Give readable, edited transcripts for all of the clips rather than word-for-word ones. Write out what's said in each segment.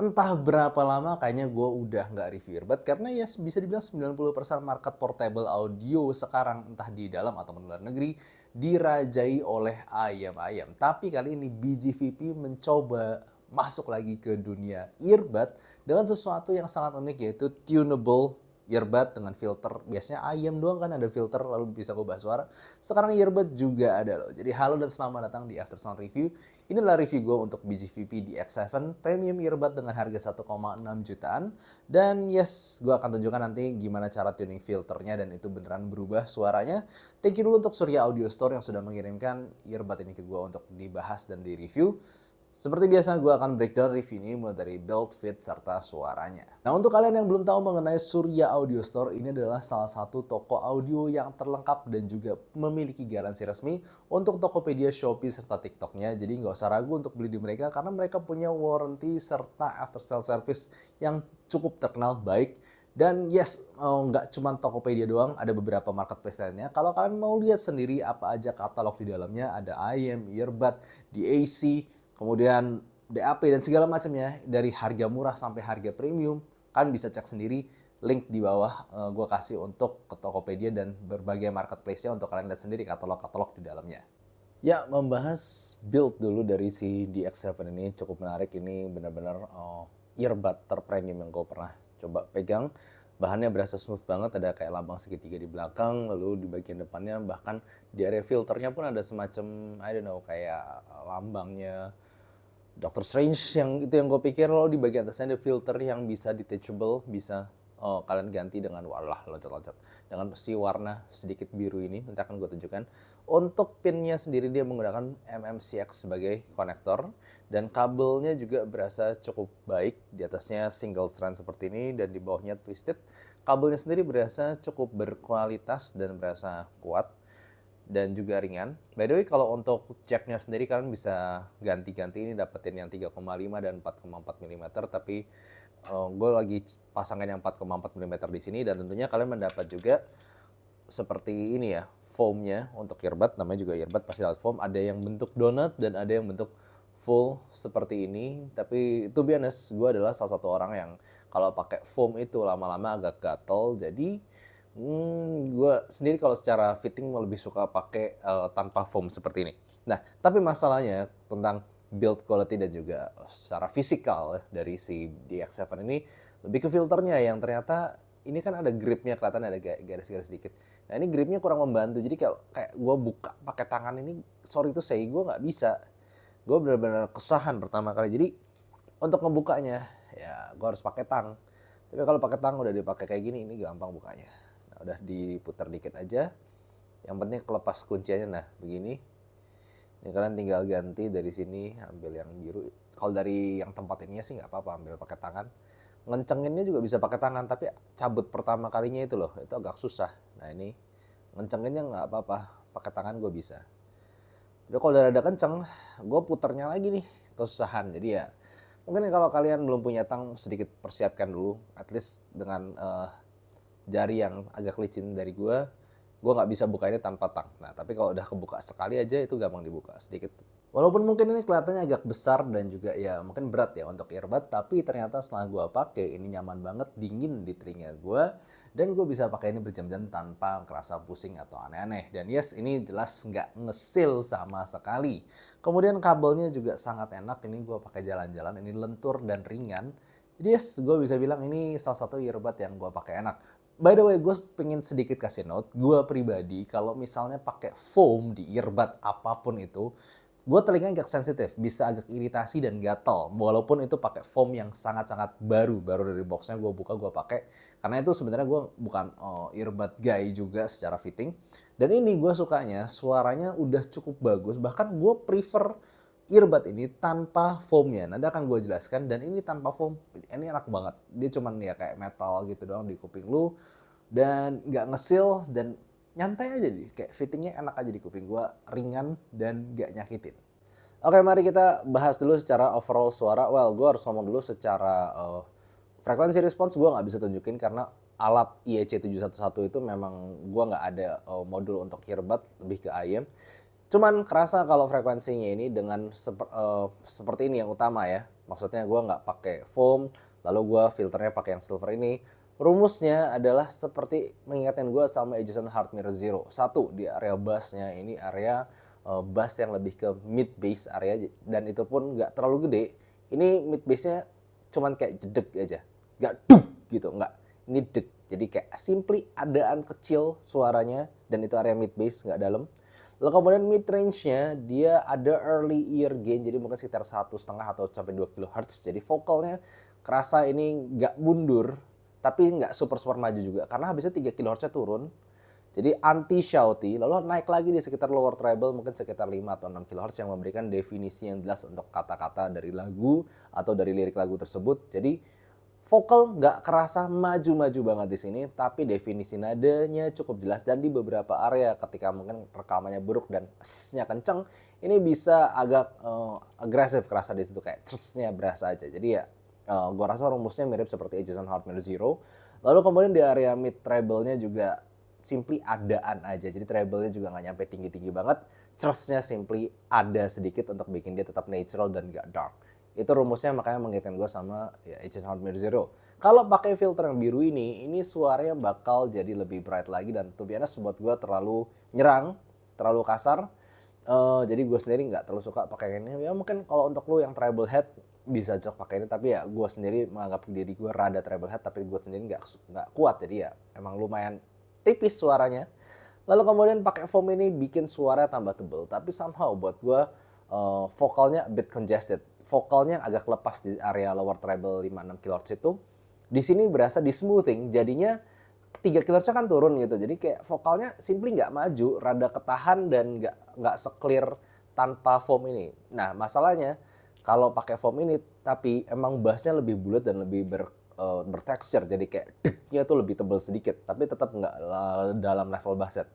Entah berapa lama kayaknya gue udah nggak review earbud karena ya bisa dibilang 90% market portable audio sekarang entah di dalam atau di luar negeri dirajai oleh ayam-ayam. Tapi kali ini BGVP mencoba masuk lagi ke dunia earbud dengan sesuatu yang sangat unik yaitu tunable earbud dengan filter. Biasanya ayam doang kan ada filter lalu bisa ubah suara. Sekarang earbud juga ada loh. Jadi halo dan selamat datang di Aftersound Review. Inilah review gue untuk BGVP DX7 Premium Earbud dengan harga 1,6 jutaan. Dan yes, gue akan tunjukkan nanti gimana cara tuning filternya dan itu beneran berubah suaranya. Thank you dulu untuk Surya Audio Store yang sudah mengirimkan earbud ini ke gue untuk dibahas dan direview. Seperti biasa, gue akan breakdown review ini mulai dari build, fit, serta suaranya. Nah, untuk kalian yang belum tahu mengenai Surya Audio Store, ini adalah salah satu toko audio yang terlengkap dan juga memiliki garansi resmi untuk Tokopedia, Shopee, serta TikToknya. Jadi nggak usah ragu untuk beli di mereka karena mereka punya warranty serta after sale service yang cukup terkenal baik. Dan yes, nggak cuma Tokopedia doang, ada beberapa marketplace lainnya. Kalau kalian mau lihat sendiri apa aja katalog di dalamnya, ada IM, earbud, DAC, kemudian DAP dan segala macamnya dari harga murah sampai harga premium. Kalian bisa cek sendiri link di bawah gue kasih untuk ke Tokopedia dan berbagai marketplace-nya untuk kalian lihat sendiri katalog-katalog di dalamnya. Ya, membahas build dulu dari si DX7 ini cukup menarik. Ini benar-benar earbud terpremium yang gue pernah coba pegang. Bahannya berasa smooth banget, ada kayak lambang segitiga di belakang, lalu di bagian depannya bahkan di area filternya pun ada semacam, I don't know, kayak lambangnya Doctor Strange yang itu yang gue pikir. Lo di bagian atasnya ada filter yang bisa detachable, bisa kalian ganti dengan walah loncat-loncat dengan si warna sedikit biru ini. Nanti akan gue tunjukkan. Untuk pinnya sendiri dia menggunakan MMCX sebagai konektor dan kabelnya juga berasa cukup baik. Di atasnya single strand seperti ini dan di bawahnya twisted. Kabelnya sendiri berasa cukup berkualitas dan berasa kuat dan juga ringan. By the way, kalau untuk jacknya sendiri kalian bisa ganti-ganti, ini dapetin yang 3,5 dan 4,4 mm, tapi gue lagi pasangin yang 4,4 mm di sini. Dan tentunya kalian mendapat juga seperti ini ya, foamnya untuk earbud, namanya juga earbud pasti lewat foam. Ada yang bentuk donut dan ada yang bentuk full seperti ini. Tapi to be honest, gue adalah salah satu orang yang kalau pakai foam itu lama-lama agak gatel. Jadi gue sendiri kalau secara fitting lebih suka pakai tanpa foam seperti ini. Nah, tapi masalahnya tentang build quality dan juga secara fisikal dari si DX7 ini lebih ke filternya yang ternyata ini kan ada gripnya, kelihatan ada garis-garis sedikit. Nah, ini gripnya kurang membantu. Jadi kayak gue buka pakai tangan ini, sorry to say, gue nggak bisa. Gue benar-benar kesusahan pertama kali. Jadi untuk ngebukanya ya gue harus pakai tang. Tapi kalau pakai tang udah dipakai kayak gini, ini gampang bukanya. Nah, udah diputar dikit aja. Yang penting kelepas kunciannya. Nah, begini. Ini kalian tinggal ganti dari sini, ambil yang biru. Kalau dari yang tempat ininya sih nggak apa-apa, ambil pakai tangan. Ngencenginnya juga bisa pakai tangan, tapi cabut pertama kalinya itu loh, itu agak susah. Nah, ini ngencenginnya nggak apa-apa, pakai tangan gue bisa. Tapi kalau udah ada kenceng, gue puternya lagi nih, kesusahan. Jadi ya, mungkin kalau kalian belum punya tang, sedikit persiapkan dulu. At least dengan jari yang agak licin dari gue nggak bisa buka ini tanpa tang. Nah, tapi kalau udah kebuka sekali aja itu gampang dibuka sedikit. Walaupun mungkin ini kelihatannya agak besar dan juga ya mungkin berat ya untuk earbud, tapi ternyata setelah gue pakai ini nyaman banget, dingin di telinga gue, dan gue bisa pakai ini berjam-jam tanpa kerasa pusing atau aneh-aneh. Dan yes, ini jelas nggak ngesil sama sekali. Kemudian kabelnya juga sangat enak, ini gue pakai jalan-jalan, ini lentur dan ringan. Jadi yes, gue bisa bilang ini salah satu earbud yang gue pakai enak. By the way, gue pengen sedikit kasih note, gue pribadi kalau misalnya pakai foam di earbud apapun itu, gue telinga agak sensitif, bisa agak iritasi dan gatal. Walaupun itu pakai foam yang sangat-sangat baru dari boxnya gue buka gue pakai. Karena itu sebenarnya gue bukan earbud guy juga secara fitting. Dan ini gue sukanya suaranya udah cukup bagus. Bahkan gue prefer earbud ini tanpa foamnya. Nanti akan gue jelaskan. Dan ini tanpa foam, ini enak banget. Dia cuman ya kayak metal gitu doang di kuping lu. Dan nggak ngesil dan nyantai aja deh, kayak fittingnya enak aja di kuping gue, ringan dan gak nyakitin. Oke, mari kita bahas dulu secara overall suara. Well, gue harus ngomong dulu secara frekuensi respons gue nggak bisa tunjukin karena alat IEC711 itu memang gue nggak ada modul untuk earbud, lebih ke IM. Cuman kerasa kalau frekuensinya ini dengan seperti ini yang utama ya. Maksudnya gue nggak pakai foam, lalu gue filternya pakai yang silver ini. Rumusnya adalah seperti mengingatkan gue sama Edison Hard Mirror Zero. Satu, di area bassnya ini area bass yang lebih ke mid bass area, dan itu pun nggak terlalu gede. Ini mid bassnya cuman kayak jedek aja, nggak duk gitu, nggak. Ini dek, jadi kayak simply adaan kecil suaranya, dan itu area mid bass nggak dalam. Lalu kemudian mid range-nya dia ada early ear gain, jadi mungkin sekitar 1,5 atau sampai 2 kHz. Jadi vokalnya kerasa ini nggak mundur, tapi nggak super maju juga. Karena habisnya 3 kHz-nya turun, jadi anti shouty, lalu naik lagi di sekitar lower treble mungkin sekitar 5 atau 6 kHz yang memberikan definisi yang jelas untuk kata-kata dari lagu atau dari lirik lagu tersebut. Jadi vokal nggak kerasa maju-maju banget di sini, tapi definisi nadanya cukup jelas, dan di beberapa area ketika mungkin rekamannya buruk dan s-nya kenceng, ini bisa agak agresif kerasa di situ, kayak nya berasa aja. Jadi ya gua rasa rumusnya mirip seperti Jason Hartman Zero. Lalu kemudian di area mid treble-nya juga simply adaan aja. Jadi treble-nya juga nggak nyampe tinggi-tinggi banget. Nya simply ada sedikit untuk bikin dia tetap natural dan nggak dark. Itu rumusnya, makanya mengingatkan gue sama ya, Agent Hardware Zero. Kalau pakai filter yang biru ini suaranya bakal jadi lebih bright lagi, dan to be honest buat gue terlalu nyerang, terlalu kasar. Jadi gue sendiri nggak terlalu suka pakai ini. Ya mungkin kalau untuk lu yang treble head bisa cocok pakai ini, tapi ya gue sendiri menganggap diri gue rada treble head, tapi gue sendiri nggak kuat, jadi ya emang lumayan tipis suaranya. Lalu kemudian pakai foam ini bikin suara tambah tebel, tapi somehow buat gue vokalnya a bit congested. Vokalnya agak lepas di area lower treble 5-6 kHz itu. Di sini berasa di smoothing, jadinya 3 kHz kan turun gitu. Jadi kayak vokalnya simply nggak maju, rada ketahan dan nggak se-clear tanpa foam ini. Nah masalahnya kalau pakai foam ini, tapi emang bassnya lebih bulat dan lebih bertekstur, jadi kayak deknya tuh lebih tebal sedikit, tapi tetap nggak dalam level bass set.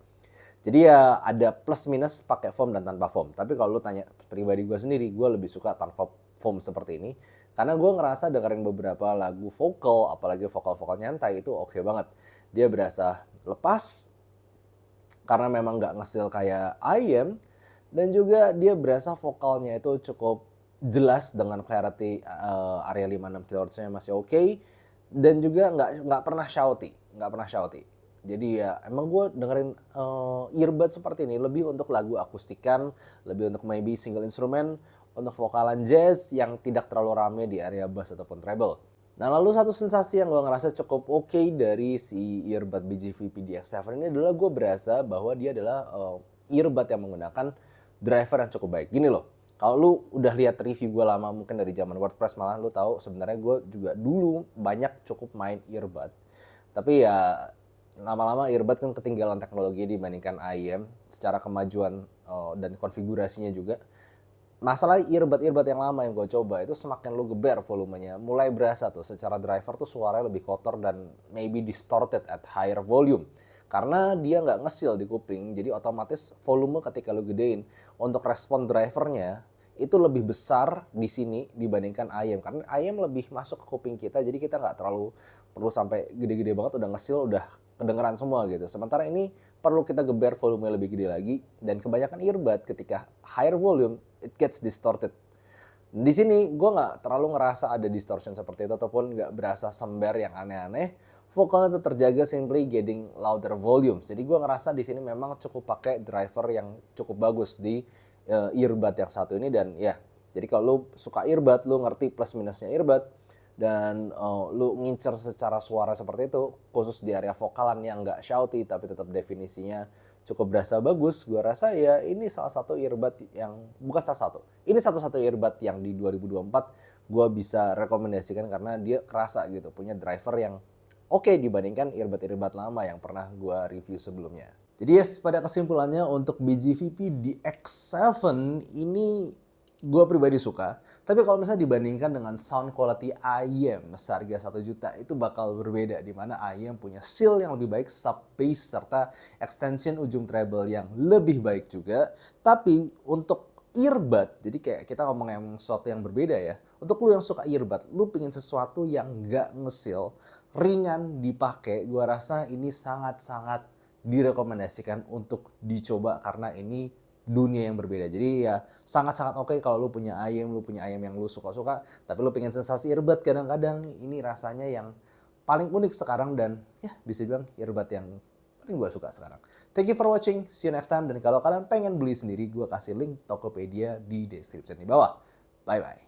Jadi ya ada plus minus pakai foam dan tanpa foam. Tapi kalau lu tanya pribadi gue sendiri, gue lebih suka tanpa foam seperti ini. Karena gue ngerasa dengerin beberapa lagu vokal, apalagi vokal-vokal nyantai itu oke banget. Dia berasa lepas, karena memang nggak ngesil kayak IM. Dan juga dia berasa vokalnya itu cukup jelas dengan clarity area 5-6 kHz-nya masih oke. Dan juga nggak pernah shouty. Jadi ya emang gue dengerin earbud seperti ini lebih untuk lagu akustikan, lebih untuk maybe single instrument, untuk vokalan jazz yang tidak terlalu rame di area bass ataupun treble. Nah lalu satu sensasi yang gue ngerasa cukup oke dari si earbud BJVP DX7 ini adalah gue berasa bahwa dia adalah earbud yang menggunakan driver yang cukup baik. Gini loh, kalau lu udah lihat review gue lama mungkin dari zaman WordPress, malah lu tahu sebenarnya gue juga dulu banyak cukup main earbud. Tapi ya lama-lama earbud kan ketinggalan teknologi dibandingkan IM secara kemajuan dan konfigurasinya juga. Masalah earbud yang lama yang gue coba itu semakin lu geber volumenya, mulai berasa tuh secara driver tuh suaranya lebih kotor dan maybe distorted at higher volume. Karena dia nggak ngesil di kuping, jadi otomatis volume ketika lu gedein untuk respon drivernya itu lebih besar di sini dibandingkan IM. Karena IM lebih masuk ke kuping kita, jadi kita nggak terlalu perlu sampai gede-gede banget, udah ngesil, udah kedengeran semua gitu. Sementara ini perlu kita geber volume lebih gede lagi, dan kebanyakan earbud ketika higher volume it gets distorted. Di sini gue nggak terlalu ngerasa ada distortion seperti itu ataupun nggak berasa sember yang aneh-aneh. Vokalnya itu terjaga simply getting louder volume. Jadi gue ngerasa di sini memang cukup pakai driver yang cukup bagus di earbud yang satu ini, dan ya jadi kalau lu suka earbud, lu ngerti plus minusnya earbud, dan lu ngincer secara suara seperti itu, khusus di area vokalan yang nggak shouty tapi tetap definisinya cukup berasa bagus, gue rasa ya ini salah satu earbud yang, bukan salah satu, ini satu-satu earbud yang di 2024 gue bisa rekomendasikan karena dia kerasa gitu, punya driver yang oke dibandingkan earbud lama yang pernah gue review sebelumnya. Jadi yes, pada kesimpulannya untuk BJVP DX7 ini gue pribadi suka. Tapi kalau misalnya dibandingkan dengan sound quality IM seharga 1 juta itu bakal berbeda, di mana IM punya seal yang lebih baik, sub bass serta extension ujung treble yang lebih baik juga. Tapi untuk earbud, jadi kayak kita ngomong yang sesuatu yang berbeda ya. Untuk lu yang suka earbud, lu pengen sesuatu yang nggak ngesil, ringan dipakai, gua rasa ini sangat-sangat direkomendasikan untuk dicoba karena ini dunia yang berbeda. Jadi ya sangat-sangat oke kalau lu punya ayam yang lu suka-suka, tapi lu pengen sensasi earbud kadang-kadang ini rasanya yang paling unik sekarang dan ya bisa dibilang earbud yang paling gua suka sekarang. Thank you for watching, see you next time, dan kalau kalian pengen beli sendiri, gua kasih link Tokopedia di description di bawah. Bye-bye.